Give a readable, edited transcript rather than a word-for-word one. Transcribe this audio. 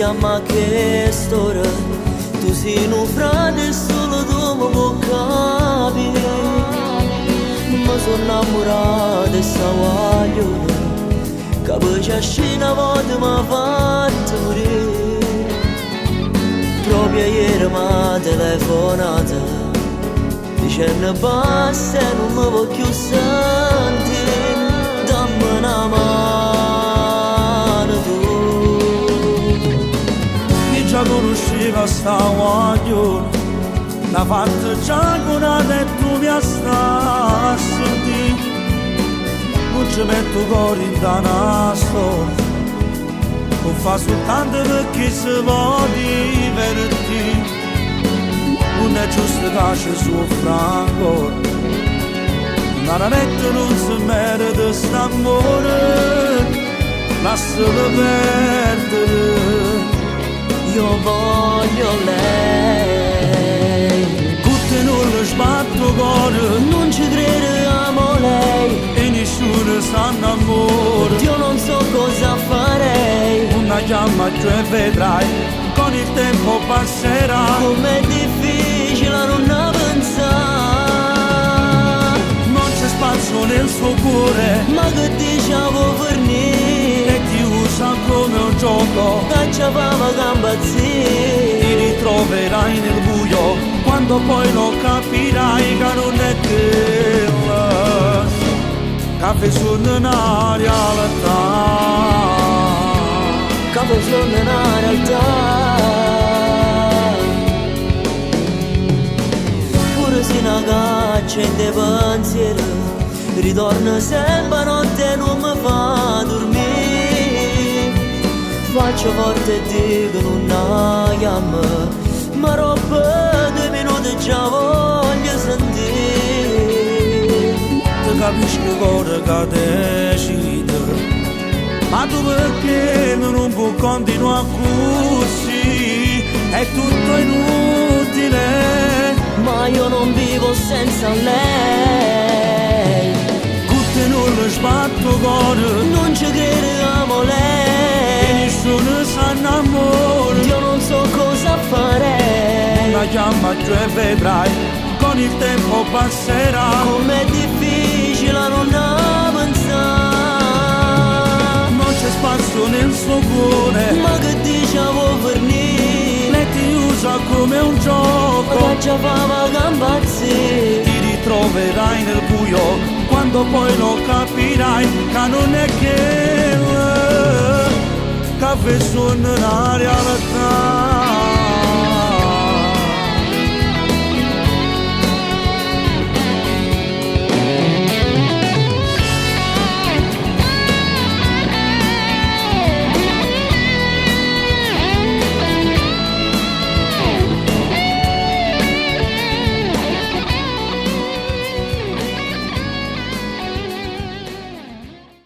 siamo che storia, tu sei un frate solo tu mi puoi capire. Ma sono innamorato e sta voglio, capisci scena volta mi ha fatto morire. Proprio ieri mi ha telefonata, dicendo basta e non mi voglio sentire, dammi una mano tu. Mi già conosceva sta voglio, l'ha fatta già con e tu mi stai a sentire. Non ci metto cuore in una storia, lo fa soltanto perché si può divertire. Non è giusto che ci soffra ancora, veramente non si merita st'amore, lascialo perdere. Io voglio lei, Tutte non le sbatto cuore, non ci crede amo lei, e nessuno sa innamora. io non so cosa farei. Una chiama giù e vedrai, con il tempo passerà. Com'è difficile a non pensare, Non c'è spazio nel suo cuore, ma che diciamo fornire, e ti usa come un gioco. caccia fama gambazzì. Ti ritroverai nel buio, quando poi lo capirai che non è quella che sono una realtà. Capo sono una realtà, pure se una caccia in dei pensieri, ritorna sempre notte e non mi fa dormire. Faccio forte e dico non la chiamo, ma roba 2 minuti già voglio sentire. Ti capisco cosa che decide, ma tu perché non puoi continuare così? È tutto inutile. Ma io non vivo senza lei, Tutte non le sbatto cuore, non ci crede amo e lei, nessuno sa innamora. io non so cosa farei. Una chiama giù e vedrai, con il tempo passerà. Com'è difficile a non pensare, Non c'è spazio nel suo cuore, ma che diciamo fornire, lei ti usa come un gioco. caccia fama gambazzì. Ti ritroverai nel buio, quando poi lo capirai che non è che sono una realtà.